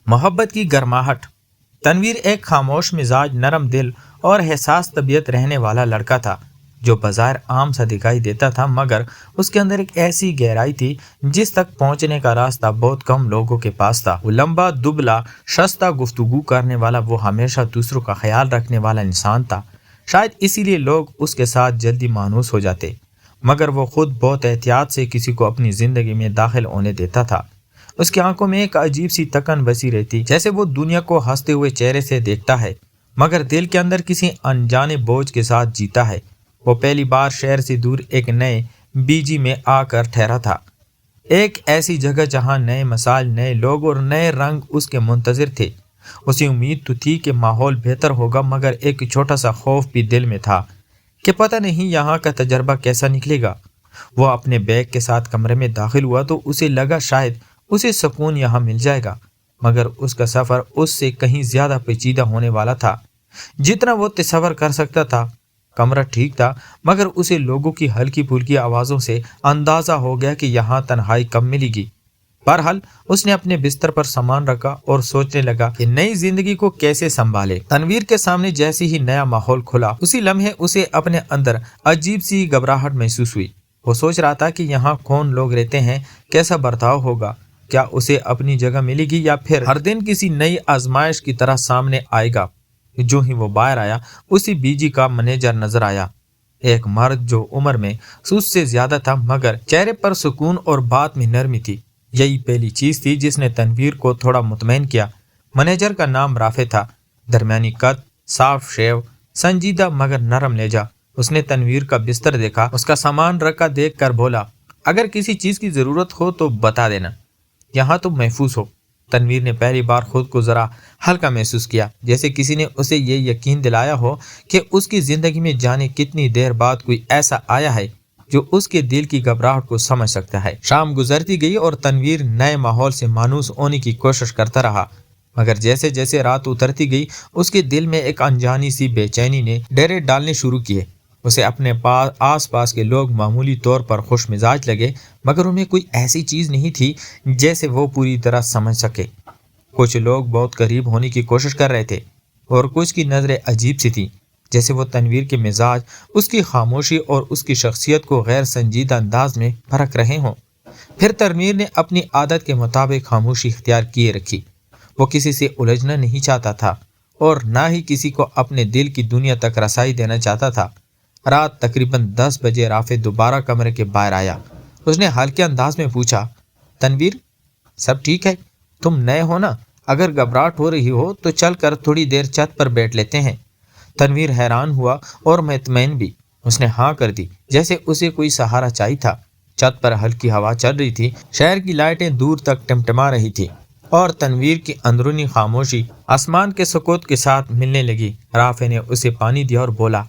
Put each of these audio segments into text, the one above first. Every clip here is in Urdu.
محبت کی گرماہٹ۔ تنویر ایک خاموش مزاج، نرم دل اور حساس طبیعت رہنے والا لڑکا تھا جو بظاہر عام سا دکھائی دیتا تھا، مگر اس کے اندر ایک ایسی گہرائی تھی جس تک پہنچنے کا راستہ بہت کم لوگوں کے پاس تھا۔ وہ لمبا، دبلا، شستہ گفتگو کرنے والا، وہ ہمیشہ دوسروں کا خیال رکھنے والا انسان تھا۔ شاید اسی لیے لوگ اس کے ساتھ جلدی مانوس ہو جاتے، مگر وہ خود بہت احتیاط سے کسی کو اپنی زندگی میں داخل ہونے دیتا تھا۔ اس کی آنکھوں میں ایک عجیب سی تکن بسی رہتی، جیسے وہ دنیا کو ہنستے ہوئے چہرے سے دیکھتا ہے مگر دل کے اندر کسی انجانے بوجھ کے ساتھ جیتا ہے۔ وہ پہلی بار شہر سے دور ایک نئے بیجی میں آ کر ٹھہرا تھا، ایک ایسی جگہ جہاں نئے مسائل، نئے لوگ اور نئے رنگ اس کے منتظر تھے۔ اسے امید تو تھی کہ ماحول بہتر ہوگا، مگر ایک چھوٹا سا خوف بھی دل میں تھا کہ پتہ نہیں یہاں کا تجربہ کیسا نکلے گا۔ وہ اپنے بیگ کے ساتھ کمرے میں داخل ہوا تو اسے لگا شاید اسے سکون یہاں مل جائے گا، مگر اس کا سفر اس سے کہیں زیادہ پیچیدہ ہونے والا تھا جتنا وہ تصور کر سکتا تھا۔ کمرہ ٹھیک تھا، مگر اسے لوگوں کی ہلکی پھلکی آوازوں سے اندازہ ہو گیا کہ یہاں تنہائی کم ملے گی۔ بہرحال اس نے اپنے بستر پر سامان رکھا اور سوچنے لگا کہ نئی زندگی کو کیسے سنبھالے۔ تنویر کے سامنے جیسے ہی نیا ماحول کھلا، اسی لمحے اسے اپنے اندر عجیب سی گھبراہٹ محسوس ہوئی۔ وہ سوچ رہا تھا کہ یہاں کون لوگ رہتے ہیں، کیسا برتاؤ ہوگا، کیا اسے اپنی جگہ ملے گی یا پھر ہر دن کسی نئی آزمائش کی طرح سامنے آئے گا۔ جو ہی وہ باہر آیا، اسی بیجی کا منیجر نظر آیا، ایک مرد جو عمر میں اس سے زیادہ تھا مگر چہرے پر سکون اور بات میں نرمی تھی۔ یہی پہلی چیز تھی جس نے تنویر کو تھوڑا مطمئن کیا۔ منیجر کا نام رافع تھا، درمیانی قد، صاف شیو، سنجیدہ مگر نرم لہجہ۔ اس نے تنویر کا بستر دیکھا، اس کا سامان رکھا دیکھ کر بولا، اگر کسی چیز کی ضرورت ہو تو بتا دینا، یہاں تو محفوظ ہو۔ تنویر نے پہلی بار خود کو ذرا ہلکا محسوس کیا، جیسے کسی نے اسے یہ یقین دلایا ہو کہ اس کی زندگی میں جانے کتنی دیر بعد کوئی ایسا آیا ہے جو اس کے دل کی گھبراہٹ کو سمجھ سکتا ہے۔ شام گزرتی گئی اور تنویر نئے ماحول سے مانوس ہونے کی کوشش کرتا رہا، مگر جیسے جیسے رات اترتی گئی اس کے دل میں ایک انجانی سی بے چینی نے ڈیرے ڈالنے شروع کیے۔ اسے اپنے آس پاس کے لوگ معمولی طور پر خوش مزاج لگے، مگر ان میں کوئی ایسی چیز نہیں تھی جیسے وہ پوری طرح سمجھ سکے۔ کچھ لوگ بہت قریب ہونے کی کوشش کر رہے تھے اور کچھ کی نظریں عجیب سی تھیں، جیسے وہ تنویر کے مزاج، اس کی خاموشی اور اس کی شخصیت کو غیر سنجیدہ انداز میں پرکھ رہے ہوں۔ پھر تنویر نے اپنی عادت کے مطابق خاموشی اختیار کیے رکھی۔ وہ کسی سے الجھنا نہیں چاہتا تھا اور نہ ہی کسی کو اپنے دل کی دنیا تک رسائی دینا چاہتا تھا۔ رات تقریباً 10 بجے رافع دوبارہ کمرے کے باہر آیا۔ اس نے ہلکے انداز میں پوچھا، تنویر سب ٹھیک ہے؟ تم نئے ہو نا؟ اگر گھبراہٹ ہو رہی ہو تو چل کر تھوڑی دیر چھت پر بیٹھ لیتے ہیں۔ تنویر حیران ہوا اور مطمئن بھی۔ اس نے ہاں کر دی، جیسے اسے کوئی سہارا چاہیے تھا۔ چھت پر ہلکی ہوا چل رہی تھی، شہر کی لائٹیں دور تک ٹمٹما رہی تھی اور تنویر کی اندرونی خاموشی آسمان کے سکوت کے ساتھ ملنے لگی۔ رافع نے اسے پانی دیا اور بولا،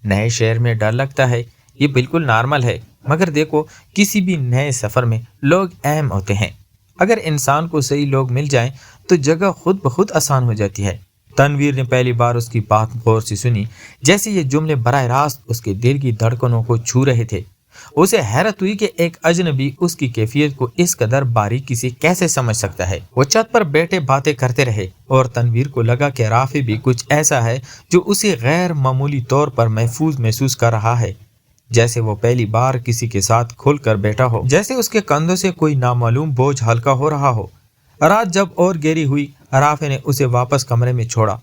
نئے شہر میں ڈر لگتا ہے، یہ بالکل نارمل ہے، مگر دیکھو کسی بھی نئے سفر میں لوگ اہم ہوتے ہیں، اگر انسان کو صحیح لوگ مل جائیں تو جگہ خود بخود آسان ہو جاتی ہے۔ تنویر نے پہلی بار اس کی بات غور سے سنی، جیسے یہ جملے براہ راست اس کے دل کی دھڑکنوں کو چھو رہے تھے۔ اسے حیرت ہوئی کہ ایک اجنبی اس کی کیفیت کو اس قدر باریکی سے کیسے سمجھ سکتا ہے۔ وہ چھت پر بیٹھے باتیں کرتے رہے اور تنویر کو لگا کہ رافع بھی کچھ ایسا ہے جو اسے غیر معمولی طور پر محفوظ محسوس کر رہا ہے، جیسے وہ پہلی بار کسی کے ساتھ کھل کر بیٹھا ہو، جیسے اس کے کندھوں سے کوئی نامعلوم بوجھ ہلکا ہو رہا ہو۔ رات جب اور گہری ہوئی، رافع نے اسے واپس کمرے میں چھوڑا،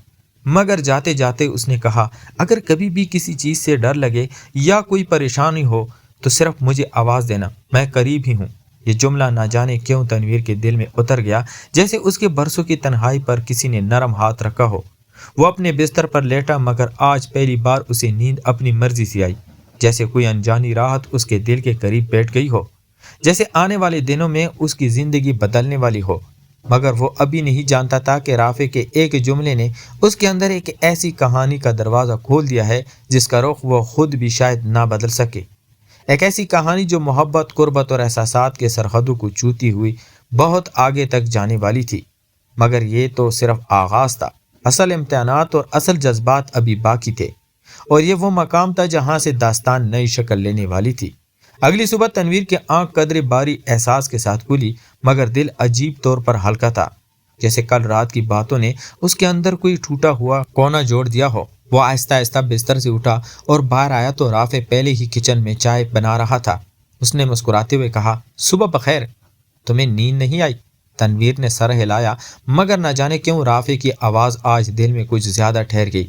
مگر جاتے جاتے اس نے کہا، اگر کبھی بھی کسی چیز سے ڈر لگے یا کوئی پریشانی ہو تو صرف مجھے آواز دینا، میں قریب ہی ہوں۔ یہ جملہ نہ جانے کیوں تنویر کے دل میں اتر گیا، جیسے اس کے برسوں کی تنہائی پر کسی نے نرم ہاتھ رکھا ہو۔ وہ اپنے بستر پر لیٹا، مگر آج پہلی بار اسے نیند اپنی مرضی سے آئی، جیسے کوئی انجانی راحت اس کے دل کے قریب بیٹھ گئی ہو، جیسے آنے والے دنوں میں اس کی زندگی بدلنے والی ہو۔ مگر وہ ابھی نہیں جانتا تھا کہ رافع کے ایک جملے نے اس کے اندر ایک ایسی کہانی کا دروازہ کھول دیا ہے جس کا رخ وہ خود بھی شاید نہ بدل سکے۔ ایک ایسی کہانی جو محبت، قربت اور احساسات کے سرحدوں کو چھوتی ہوئی بہت آگے تک جانے والی تھی۔ مگر یہ تو صرف آغاز تھا، اصل امتحانات اور اصل جذبات ابھی باقی تھے، اور یہ وہ مقام تھا جہاں سے داستان نئی شکل لینے والی تھی۔ اگلی صبح تنویر کی آنکھ قدرے باری احساس کے ساتھ کھلی، مگر دل عجیب طور پر ہلکا تھا۔ جیسے کل رات کی باتوں نے اس کے اندر کوئی ٹوٹا ہوا کونا جوڑ دیا ہو۔ وہ آہستہ آہستہ بستر سے اٹھا اور باہر آیا تو رافع پہلے ہی کچن میں چائے بنا رہا تھا۔ اس نے مسکراتے ہوئے کہا، صبح بخیر، تمہیں نیند نہیں آئی؟ تنویر نے سر ہلایا، مگر نہ جانے کیوں رافع کی آواز آج دل میں کچھ زیادہ ٹھہر گئی۔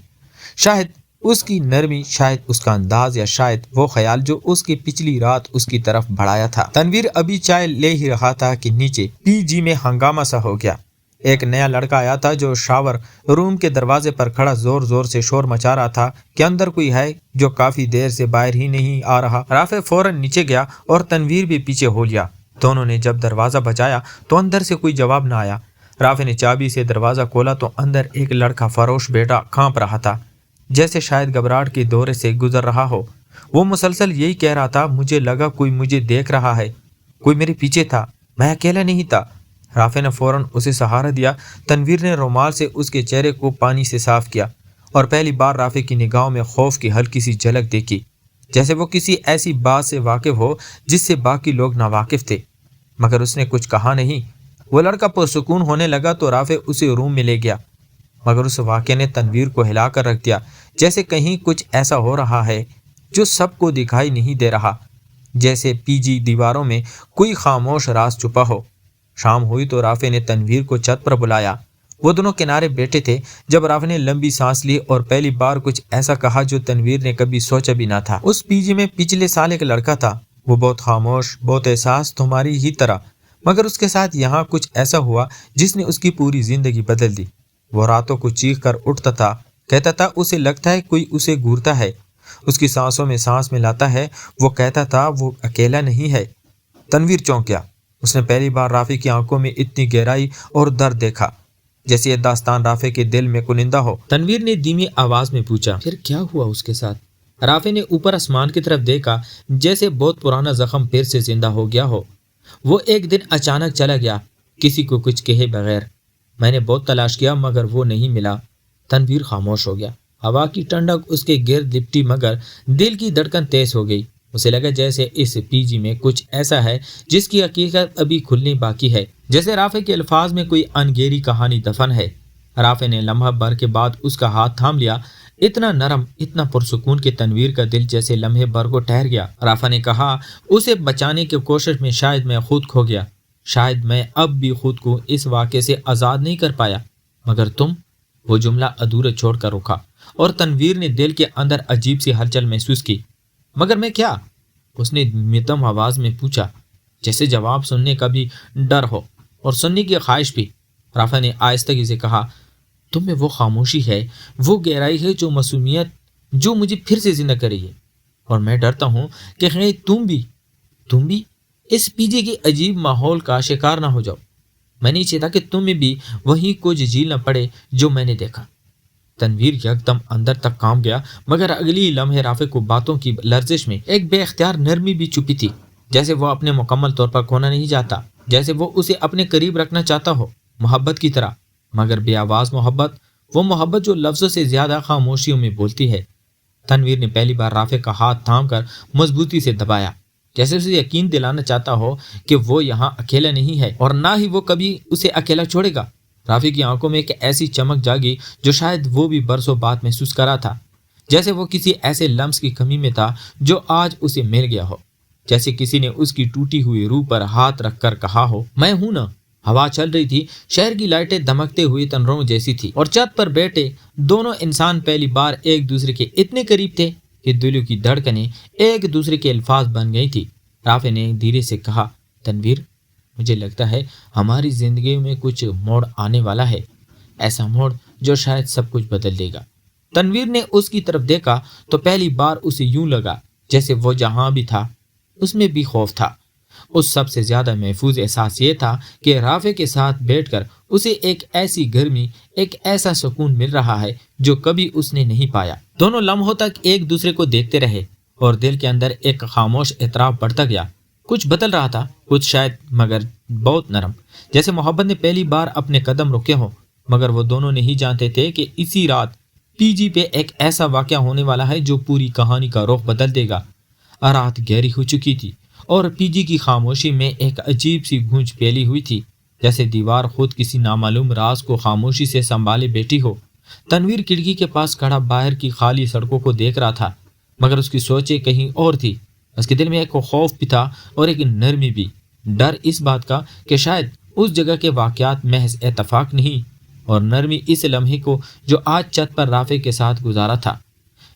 شاید اس کی نرمی، شاید اس کا انداز، یا شاید وہ خیال جو اس کی پچھلی رات اس کی طرف بڑھایا تھا۔ تنویر ابھی چائے لے ہی رہا تھا کہ نیچے پی جی میں ہنگامہ سا ہو گیا۔ ایک نیا لڑکا آیا تھا جو شاور روم کے دروازے پر کھڑا زور زور سے شور مچا رہا تھا کہ اندر کوئی ہے جو کافی دیر سے باہر ہی نہیں آ رہا۔ رافع فوراً نیچے گیا اور تنویر بھی پیچھے ہو لیا۔ دونوں نے جب دروازہ بجایا تو اندر سے کوئی جواب نہ آیا۔ رافع نے چابی سے دروازہ کھولا تو اندر ایک لڑکا فروش بیٹا کانپ رہا تھا، جیسے شاید گھبراہٹ کے دورے سے گزر رہا ہو۔ وہ مسلسل یہی کہہ رہا تھا، مجھے لگا کوئی مجھے دیکھ رہا ہے، کوئی میرے پیچھے تھا، میں اکیلا نہیں تھا۔ رافع نے فوراً اسے سہارا دیا۔ تنویر نے رومال سے اس کے چہرے کو پانی سے صاف کیا اور پہلی بار رافع کی نگاہوں میں خوف کی ہلکی سی جھلک دیکھی، جیسے وہ کسی ایسی بات سے واقف ہو جس سے باقی لوگ ناواقف تھے، مگر اس نے کچھ کہا نہیں۔ وہ لڑکا پرسکون ہونے لگا تو رافع اسے روم میں لے گیا، مگر اس واقعے نے تنویر کو ہلا کر رکھ دیا، جیسے کہیں کچھ ایسا ہو رہا ہے جو سب کو دکھائی نہیں دے رہا، جیسے پی جی دیواروں میں کوئی خاموش راز چھپا ہو۔ شام ہوئی تو رافع نے تنویر کو چھت پر بلایا۔ وہ دونوں کنارے بیٹھے تھے جب رافع نے لمبی سانس لی اور پہلی بار کچھ ایسا کہا جو تنویر نے کبھی سوچا بھی نہ تھا۔ اس پی جی میں پچھلے سال ایک لڑکا تھا، وہ بہت خاموش، بہت احساس، تمہاری ہی طرح، مگر اس کے ساتھ یہاں کچھ ایسا ہوا جس نے اس کی پوری زندگی بدل دی۔ وہ راتوں کو چیخ کر اٹھتا تھا، کہتا تھا اسے لگتا ہے کوئی اسے گھورتا ہے، اس کی سانسوں میں سانس ملاتا ہے۔ وہ کہتا تھا وہ اکیلا نہیں ہے۔ تنویر چونک گیا۔ اس نے پہلی بار رافع کی آنکھوں میں اتنی گہرائی اور درد دیکھا، جیسے یہ داستان رافع کے دل میں کنندہ ہو۔ تنویر نے دھیمی آواز میں پوچھا، پھر کیا ہوا اس کے ساتھ؟ رافع نے اوپر آسمان کی طرف دیکھا، جیسے بہت پرانا زخم پھر سے زندہ ہو گیا ہو۔ وہ ایک دن اچانک چلا گیا، کسی کو کچھ کہے بغیر۔ میں نے بہت تلاش کیا مگر وہ نہیں ملا۔ تنویر خاموش ہو گیا۔ ہوا کی ٹھنڈک اس کے گرد لپٹی مگر دل کی دھڑکن تیز ہو گئی۔ اسے لگا جیسے اس پی جی میں کچھ ایسا ہے جس کی حقیقت ابھی کھلنی باقی ہے، جیسے رافع کے الفاظ میں کوئی انگیری کہانی دفن ہے۔ رافع نے لمحہ بھر کے بعد اس کا ہاتھ تھام لیا، اتنا نرم، اتنا پرسکون کہ تنویر کا دل جیسے لمحے بھر کو ٹھہر گیا۔ رافع نے کہا، اسے بچانے کی کوشش میں شاید میں خود کھو گیا، شاید میں اب بھی خود کو اس واقعے سے آزاد نہیں کر پایا، مگر تم۔ وہ جملہ ادھورا چھوڑ کر رکا اور تنویر نے دل کے اندر عجیب سی ہلچل محسوس کی۔ مگر میں کیا؟ اس نے مدھم آواز میں پوچھا، جیسے جواب سننے کا بھی ڈر ہو اور سننے کی خواہش بھی۔ رافع نے آہستگی سے کہا، تم میں وہ خاموشی ہے، وہ گہرائی ہے، جو معصومیت جو مجھے پھر سے زندہ کر رہی ہے، اور میں ڈرتا ہوں کہ کہیں تم بھی اس پی جی کے عجیب ماحول کا شکار نہ ہو جاؤ۔ میں نہیں چاہتا کہ تمہیں بھی وہی کچھ جھیلنا پڑے جو میں نے دیکھا۔ تنویر یکدم اندر تک کانپ گیا، مگر اگلی لمحے رافع کو باتوں کی لرزش میں ایک بے اختیار نرمی بھی چھپی تھی، جیسے وہ اپنے مکمل طور پر کھونا نہیں چاہتا، جیسے وہ اسے اپنے قریب رکھنا چاہتا ہو، محبت کی طرح، مگر بے آواز محبت، وہ محبت جو لفظوں سے زیادہ خاموشیوں میں بولتی ہے۔ تنویر نے پہلی بار رافع کا ہاتھ تھام کر مضبوطی سے دبایا، جیسے اسے یقین دلانا چاہتا ہو کہ وہ یہاں اکیلا نہیں ہے اور نہ ہی وہ کبھی اسے اکیلا چھوڑے گا۔ رافع کی آنکھوں میں ایک ایسی چمک جاگی جو شاید وہ بھی برسوں بعد محسوس کرا تھا، جیسے وہ کسی ایسے لمس کی کمی میں تھا جو آج اسے مل گیا ہو، جیسے کسی نے اس کی ٹوٹی ہوئی روح پر ہاتھ رکھ کر کہا ہو، میں ہوں نا۔ ہوا چل رہی تھی، شہر کی لائٹیں دمکتے ہوئی تنروں جیسی تھی، اور چھت پر بیٹھے دونوں انسان پہلی بار ایک دوسرے کے اتنے قریب تھے کہ دلوں کی دھڑکنیں ایک دوسرے کے الفاظ بن گئی تھی۔ رافع نے دھیرے سے کہا، تنویر، مجھے لگتا ہے ہماری زندگی میں کچھ موڑ آنے والا ہے، ایسا موڑ جو شاید سب کچھ بدل دے گا۔ تنویر نے اس کی طرف دیکھا تو پہلی بار اسے یوں لگا جیسے وہ جہاں بھی تھا اس میں بھی خوف تھا۔ اس سب سے زیادہ محفوظ احساس یہ تھا کہ رافع کے ساتھ بیٹھ کر اسے ایک ایسی گرمی، ایک ایسا سکون مل رہا ہے جو کبھی اس نے نہیں پایا۔ دونوں لمحوں تک ایک دوسرے کو دیکھتے رہے اور دل کے اندر ایک خاموش اعتراف بڑھتا گیا۔ کچھ بدل رہا تھا، کچھ شاید مگر بہت نرم، جیسے محبت نے پہلی بار اپنے قدم رکے ہوں، مگر وہ دونوں نہیں جانتے تھے کہ اسی رات پی جی پہ ایک ایسا واقعہ ہونے والا ہے جو پوری کہانی کا رخ بدل دے گا۔ رات گہری ہو چکی تھی اور پی جی کی خاموشی میں ایک عجیب سی گونج پھیلی ہوئی تھی، جیسے دیوار خود کسی نامعلوم راز کو خاموشی سے سنبھالے بیٹھی ہو۔ تنویر کھڑکی کے پاس کھڑا باہر کی خالی سڑکوں کو دیکھ رہا تھا، مگر اس کی سوچیں کہیں اور تھی۔ اس کے دل میں ایک خوف بھی تھا اور ایک نرمی بھی، ڈر اس بات کا کہ شاید اس جگہ کے واقعات محض اتفاق نہیں، اور نرمی اس لمحے کو جو آج چھت پر رافع کے ساتھ گزارا تھا،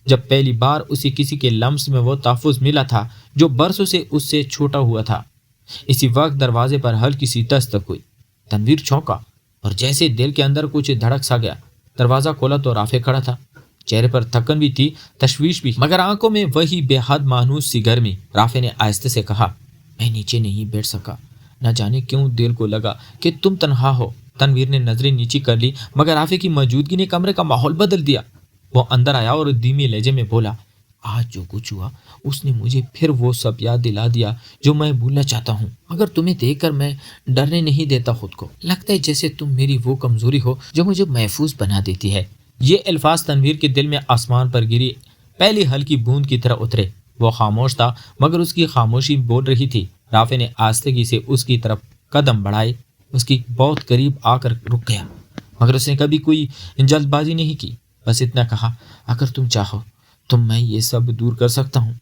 جب پہلی بار اسے کسی کے لمس میں وہ تحفظ ملا تھا جو برسوں سے اس سے چھوٹا ہوا تھا۔ اسی وقت دروازے پر ہلکی سی دستک ہوئی۔ تنویر چونکا اور جیسے دل کے اندر کچھ دھڑک سا گیا۔ دروازہ کھولا تو رافع کھڑا تھا، چہرے پر تھکن بھی تھی، تشویش بھی، مگر آنکھوں میں وہی بے حد مانوس سی گرمی۔ رافع نے آہستہ سے کہا، میں نیچے نہیں بیٹھ سکا، نہ جانے کیوں دل کو لگا کہ تم تنہا ہو۔ تنویر نے نظریں نیچی کر لی، مگر رافع کی موجودگی نے کمرے کا ماحول بدل دیا۔ وہ اندر آیا اور دھیمے لہجے میں بولا، آج جو کچھ ہوا اس نے مجھے پھر وہ سب یاد دلا دیا جو میں بھولنا چاہتا ہوں، مگر تمہیں دیکھ کر میں ڈرنے نہیں دیتا خود کو۔ لگتا ہے جیسے تم میری وہ کمزوری ہو جو مجھے محفوظ بنا دیتی ہے۔ یہ الفاظ تنویر کے دل میں آسمان پر گری پہلی ہلکی بوند کی طرح اترے۔ وہ خاموش تھا، مگر اس کی خاموشی بول رہی تھی۔ رافع نے آستگی سے اس کی طرف قدم بڑھائے، اس کی بہت قریب آ کر رک گیا، مگر اس نے کبھی کوئی جلد بازی نہیں کی، بس اتنا کہا، اگر تم چاہو تو میں یہ سب دور کر سکتا ہوں،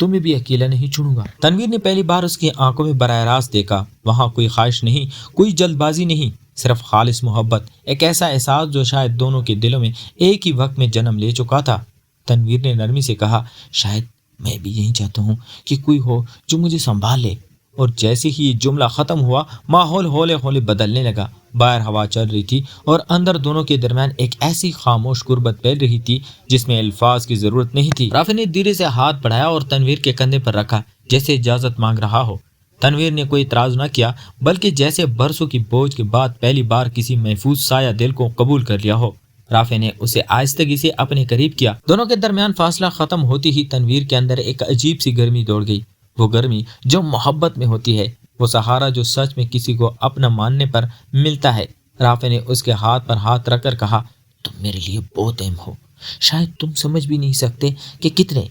تمہیں بھی اکیلا نہیں چھوڑوں گا۔ تنویر نے پہلی بار اس کی آنکھوں میں براہ راست دیکھا۔ وہاں کوئی خواہش نہیں، کوئی جلد بازی نہیں، صرف خالص محبت، ایک ایسا احساس جو شاید دونوں کے دلوں میں ایک ہی وقت میں جنم لے چکا تھا۔ تنویر نے نرمی سے کہا، شاید میں بھی یہی چاہتا ہوں کہ کوئی ہو جو مجھے سنبھال لے۔ اور جیسے ہی یہ جملہ ختم ہوا، ماحول ہولے ہولے بدلنے لگا۔ باہر ہوا چل رہی تھی اور اندر دونوں کے درمیان ایک ایسی خاموش غربت پھیل رہی تھی جس میں الفاظ کی ضرورت نہیں تھی۔ رافع نے دھیرے سے ہاتھ بڑھایا اور تنویر کے کندھے پر رکھا، جیسے اجازت مانگ رہا ہو۔ تنویر نے کوئی اعتراض نہ کیا، بلکہ جیسے برسوں کی بوجھ کے بعد پہلی بار کسی محفوظ سایہ دل کو قبول کر لیا ہو۔ رافع نے اسے آہستگی سے اپنے قریب کیا۔ دونوں کے درمیان فاصلہ ختم ہوتی ہی تنویر کے اندر ایک عجیب سی گرمی دوڑ گئی، وہ گرمی جو محبت میں ہوتی ہے، وہ سہارا جو سچ میں کسی کو اپنا ماننے پر ملتا ہے۔ رافع نے اس کے ہاتھ پر ہاتھ رکھ کر کہا، تم میرے لیے بہت اہم ہو، شاید تم سمجھ بھی نہیں سکتے کہ کتنے۔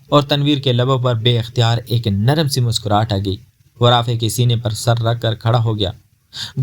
اور تنویر کے لبوں پر بے اختیار ایک نرم سی مسکراہٹ آ گئی۔ وہ رافع کے سینے پر سر رکھ کر کھڑا ہو گیا،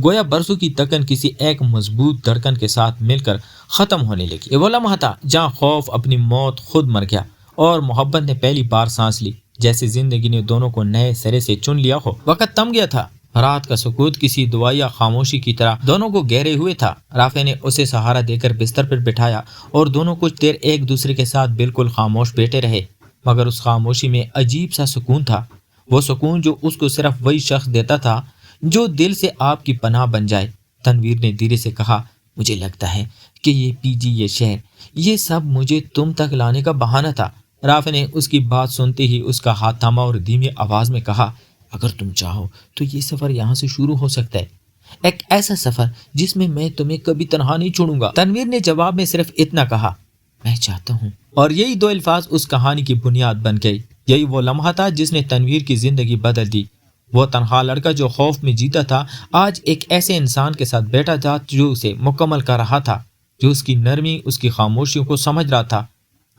گویا برسوں کی تکن کسی ایک مضبوط دھڑکن کے ساتھ مل کر ختم ہونے لگی۔ یہ وہ لمحہ تھا جہاں خوف اپنی موت خود مر گیا اور محبت نے پہلی بار سانس لی، جیسے زندگی نے دونوں کو نئے سرے سے چن لیا ہو۔ وقت تھم گیا تھا، رات کا سکوت کسی دعائیا خاموشی کی طرح دونوں کو گہرے ہوئے تھا۔ رافع نے اسے سہارا دے کر بستر پر بٹھایا اور دونوں کچھ دیر ایک دوسرے کے ساتھ بالکل خاموش بیٹھے رہے، مگر اس خاموشی میں عجیب سا سکون تھا، وہ سکون جو اس کو صرف وہی شخص دیتا تھا جو دل سے آپ کی پناہ بن جائے۔ تنویر نے دھیرے سے کہا، مجھے لگتا ہے کہ یہ پی جی، یہ شہر، یہ سب مجھے تم تک لانے کا بہانہ تھا۔ رافع نے اس کی بات سنتے ہی اس کا ہاتھ تھاما اور دھیمی آواز میں کہا، اگر تم چاہو تو یہ سفر یہاں سے شروع ہو سکتا ہے، ایک ایسا سفر جس میں تمہیں کبھی تنہا نہیں چھوڑوں گا۔ تنویر نے جواب میں صرف اتنا کہا، میں چاہتا ہوں، اور یہی دو الفاظ اس کہانی کی بنیاد بن گئی۔ یہی وہ لمحہ تھا جس نے تنویر کی زندگی بدل دی۔ وہ تنہا لڑکا جو خوف میں جیتا تھا، آج ایک ایسے انسان کے ساتھ بیٹھا تھا جو اسے مکمل کر رہا تھا، جو اس کی نرمی، اس کی خاموشیوں کو سمجھ رہا تھا۔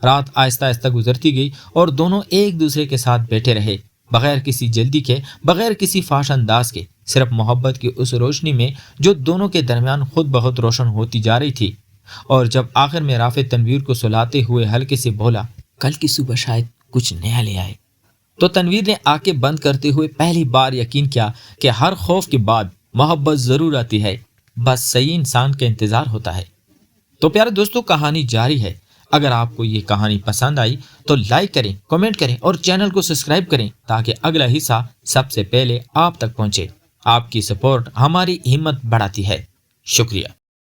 رات آہستہ آہستہ گزرتی گئی اور دونوں ایک دوسرے کے ساتھ بیٹھے رہے، بغیر کسی جلدی کے، بغیر کسی فاش انداز کے، صرف محبت کی اس روشنی میں جو دونوں کے درمیان خود بہت روشن ہوتی جا رہی تھی۔ اور جب آخر میں رافع تنویر کو سلاتے ہوئے ہلکے سے بولا، کل کی صبح شاید کچھ نیا لے آئے، تو تنویر نے آنکھیں بند کرتے ہوئے پہلی بار یقین کیا کہ ہر خوف کے بعد محبت ضرور آتی ہے، بس صحیح انسان کا انتظار ہوتا ہے۔ تو پیارے دوستو، کہانی جاری ہے۔ اگر آپ کو یہ کہانی پسند آئی تو لائک کریں، کمنٹ کریں اور چینل کو سبسکرائب کریں تاکہ اگلا حصہ سب سے پہلے آپ تک پہنچے۔ آپ کی سپورٹ ہماری ہمت بڑھاتی ہے۔ شکریہ۔